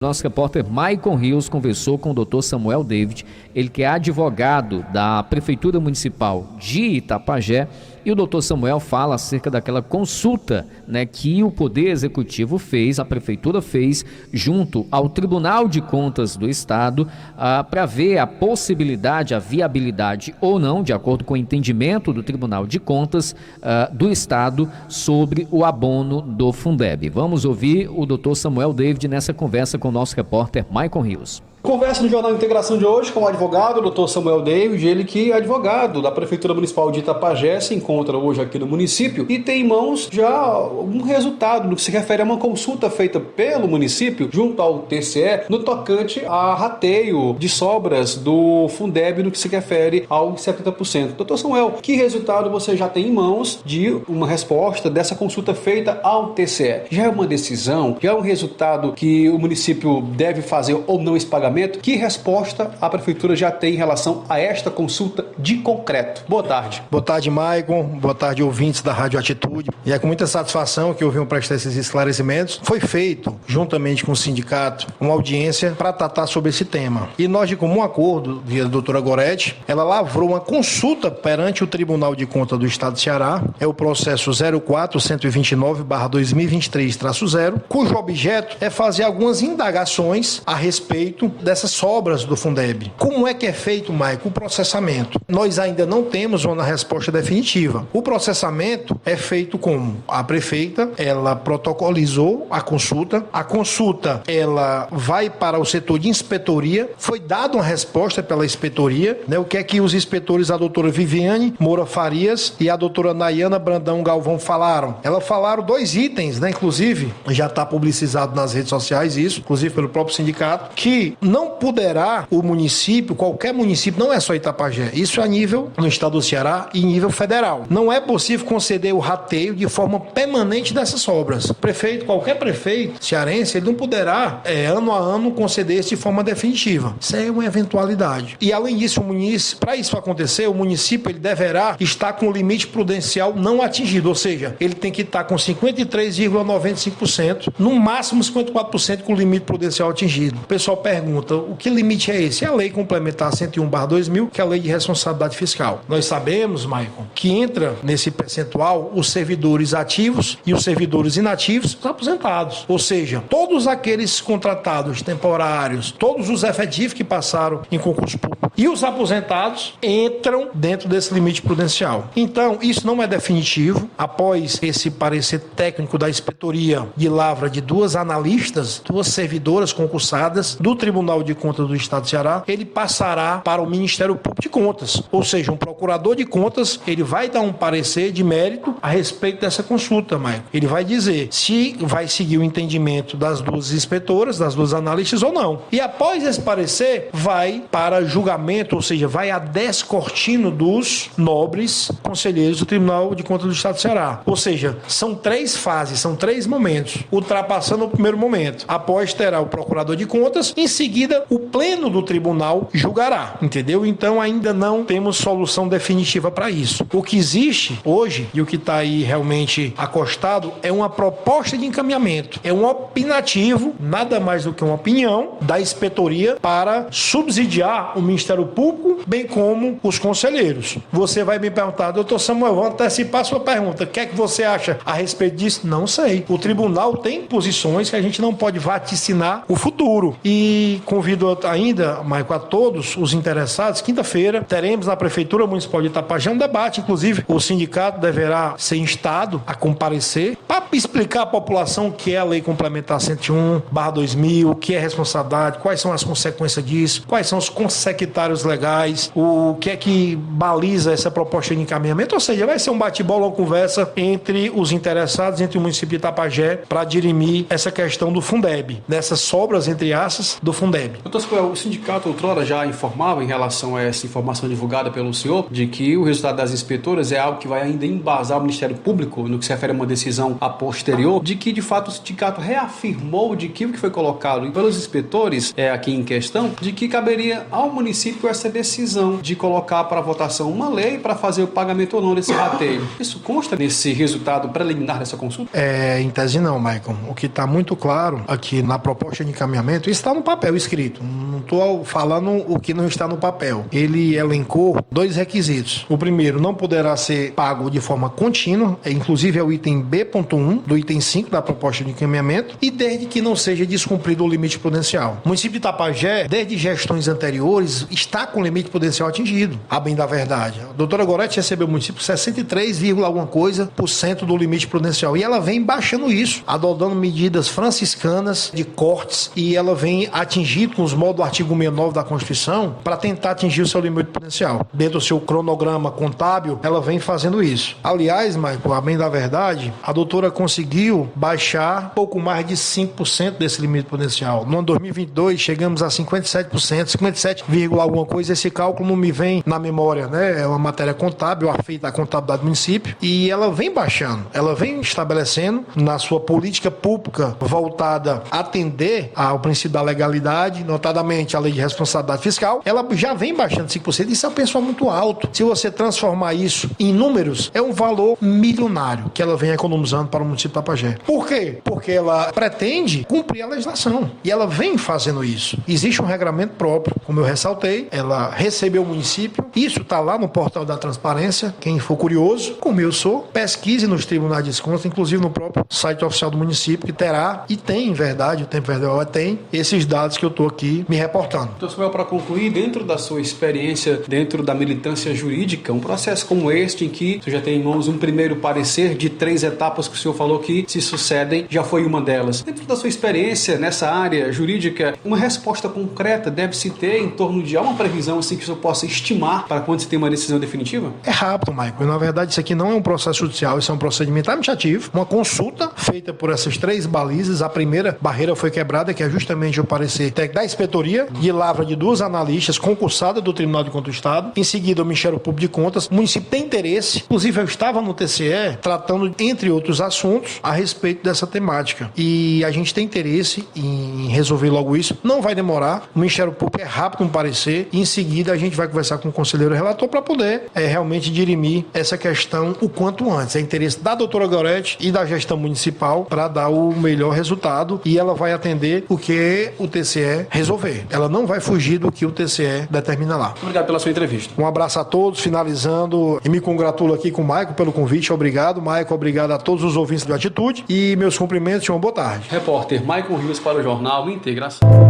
Nosso repórter Maicon Rios conversou com o Dr. Samuel David, ele que é advogado da Prefeitura Municipal de Itapajé, e o Dr. Samuel fala acerca daquela consulta, que o Poder Executivo fez, a Prefeitura fez, junto ao Tribunal de Contas do Estado, para ver a possibilidade, a viabilidade ou não, de acordo com o entendimento do Tribunal de Contas do Estado, sobre o abono do Fundeb. Vamos ouvir o Dr. Samuel David nessa conversa com o nosso repórter Maicon Rios. Conversa no Jornal Integração de hoje com o advogado, o Dr. Samuel David, ele que é advogado da Prefeitura Municipal de Itapajé, se encontra hoje aqui no município e tem em mãos já um resultado no que se refere a uma consulta feita pelo município junto ao TCE no tocante a rateio de sobras do Fundeb no que se refere aos 70%. Dr. Samuel, que resultado você já tem em mãos de uma resposta dessa consulta feita ao TCE? Já é uma decisão? Já é um resultado que o município deve fazer ou não esse pagamento? Que resposta a Prefeitura já tem em relação a esta consulta de concreto? Boa tarde. Boa tarde, Maicon. Boa tarde, ouvintes da Rádio Atitude. E é com muita satisfação que eu venho prestar esses esclarecimentos. Foi feito, juntamente com o sindicato, uma audiência para tratar sobre esse tema. E nós, de comum acordo, via a doutora Gorete, ela lavrou uma consulta perante o Tribunal de Contas do Estado de Ceará, é o processo 04.129/2023-0, cujo objeto é fazer algumas indagações a respeito dessas sobras do Fundeb. Como é que é feito, Maicon, o processamento? Nós ainda não temos uma resposta definitiva. O processamento é feito como? A prefeita, ela protocolizou a consulta ela vai para o setor de inspetoria, foi dada uma resposta pela inspetoria, o que é que os inspetores, a doutora Viviane Moura Farias e a doutora Nayana Brandão Galvão falaram? Elas falaram 2 itens, inclusive, já está publicizado nas redes sociais isso, inclusive pelo próprio sindicato, que não poderá o município, qualquer município, não é só Itapajé, isso é a nível no estado do Ceará e nível federal. Não é possível conceder o rateio de forma permanente dessas obras. Qualquer prefeito cearense, ele não poderá, ano a ano, conceder isso de forma definitiva. Isso é uma eventualidade. E além disso, para isso acontecer, o município ele deverá estar com o limite prudencial não atingido, ou seja, ele tem que estar com 53,95%, no máximo 54% com o limite prudencial atingido. O pessoal pergunta, o que limite é esse? É a Lei Complementar 101/2000, que é a Lei de Responsabilidade Fiscal. Nós sabemos, Maicon, que entra nesse percentual os servidores ativos e os servidores inativos, os aposentados. Ou seja, todos aqueles contratados temporários, todos os efetivos que passaram em concurso público e os aposentados entram dentro desse limite prudencial. Então, isso não é definitivo. Após esse parecer técnico da inspetoria de lavra de 2 analistas, 2 servidoras concursadas do Tribunal de Contas do Estado de Ceará, ele passará para o Ministério Público de Contas. Ou seja, um procurador de contas, ele vai dar um parecer de mérito a respeito dessa consulta, Maicon. Ele vai dizer se vai seguir o entendimento das 2 inspetoras, das 2 analistas ou não. E após esse parecer, vai para julgamento, ou seja, vai a descortino dos nobres conselheiros do Tribunal de Contas do Estado de Ceará. Ou seja, são 3 fases, são 3 momentos. Ultrapassando o primeiro momento. Após terá o procurador de contas, em seguida o pleno do tribunal julgará, entendeu? Então ainda não temos solução definitiva para isso. O que existe hoje e o que está aí realmente acostado é uma proposta de encaminhamento, é um opinativo, nada mais do que uma opinião da inspetoria para subsidiar o Ministério Público, bem como os conselheiros. Você vai me perguntar, doutor Samuel, vou antecipar a sua pergunta, o que é que você acha a respeito disso? Não sei. O tribunal tem posições que a gente não pode vaticinar o futuro. E convido ainda, Maicon, a todos os interessados, quinta-feira teremos na Prefeitura Municipal de Itapajé um debate, inclusive o sindicato deverá ser instado a comparecer para explicar à população o que é a Lei Complementar 101/2000, o que é responsabilidade, quais são as consequências disso, quais são os consectários legais, o que é que baliza essa proposta de encaminhamento, ou seja, vai ser um bate-bola, uma conversa entre os interessados, entre o município de Itapajé, para dirimir essa questão do Fundeb, dessas sobras, entre aspas, do Fundeb. Doutor Samuel, o sindicato outrora já informava em relação a essa informação divulgada pelo senhor, de que o resultado das inspetoras é algo que vai ainda embasar o Ministério Público, no que se refere a uma decisão a posterior, de que de fato o sindicato reafirmou de que o que foi colocado pelos inspetores aqui em questão, de que caberia ao município município essa decisão de colocar para votação uma lei para fazer o pagamento ou não desse rateio. Isso consta nesse resultado preliminar dessa consulta? Em tese não, Maicon. O que está muito claro aqui na proposta de encaminhamento, isso está no papel escrito. Não estou falando o que não está no papel. Ele elencou 2 requisitos. O primeiro, não poderá ser pago de forma contínua, inclusive é o item B.1 do item 5 da proposta de encaminhamento, e desde que não seja descumprido o limite prudencial. O município de Itapajé, desde gestões anteriores, está com o limite prudencial atingido, a bem da verdade. A doutora Gorete recebeu o município 63, alguma coisa por cento do limite prudencial, e ela vem baixando isso, adotando medidas franciscanas de cortes, e ela vem atingindo com os modos do artigo 69 da Constituição para tentar atingir o seu limite prudencial. Dentro do seu cronograma contábil, ela vem fazendo isso. Aliás, Michael, a bem da verdade, a doutora conseguiu baixar pouco mais de 5% desse limite prudencial. No ano 2022, chegamos a 57%, 57, alguma coisa. Esse cálculo não me vem na memória, né? É uma matéria contábil, feita a contabilidade do município, e ela vem baixando, ela vem estabelecendo na sua política pública voltada a atender ao princípio da legalidade, notadamente a lei de responsabilidade fiscal, ela já vem baixando 5%. Isso é um percentual muito alto. Se você transformar isso em números, é um valor milionário que ela vem economizando para o município de Itapajé. Por quê? Porque ela pretende cumprir a legislação, e ela vem fazendo isso. Existe um regramento próprio, como eu ressaltei, ela recebeu o município, isso está lá no portal da transparência, quem for curioso, como eu sou, pesquise nos tribunais de desconto, inclusive no próprio site oficial do município, que terá, e tem, em verdade, o Tempo Verde tem esses dados que eu estou aqui me reportando. Doutor Samuel, para concluir, dentro da sua experiência, dentro da militância jurídica, um processo como este, em que você já tem em mãos um primeiro parecer de 3 etapas que o senhor falou que se sucedem, já foi uma delas. Dentro da sua experiência nessa área jurídica, uma resposta concreta deve-se ter em torno de uma previsão assim que o senhor possa estimar para quando se tem uma decisão definitiva? É rápido, Michael. Na verdade, isso aqui não é um processo judicial, isso é um procedimento administrativo, uma consulta feita por essas 3 balizas. A primeira barreira foi quebrada, que é justamente o parecer técnico da inspetoria, de lavra de 2 analistas concursadas do Tribunal de Contas do Estado. Em seguida, o Ministério Público de Contas. O município tem interesse, inclusive eu estava no TCE tratando, entre outros assuntos, a respeito dessa temática. E a gente tem interesse em resolver logo isso. Não vai demorar, o Ministério Público é rápido no parecer, e em seguida a gente vai conversar com o conselheiro relator para poder realmente dirimir essa questão o quanto antes. É interesse da doutora Gorete e da gestão municipal para dar o melhor resultado, e ela vai atender o que o TCE resolver. Ela não vai fugir do que o TCE determina lá. Obrigado pela sua entrevista. Um abraço a todos, finalizando, e me congratulo aqui com o Maicon pelo convite. Obrigado, Maicon, obrigado a todos os ouvintes do Atitude, e meus cumprimentos e uma boa tarde. Repórter Maicon Rios para o Jornal Integração.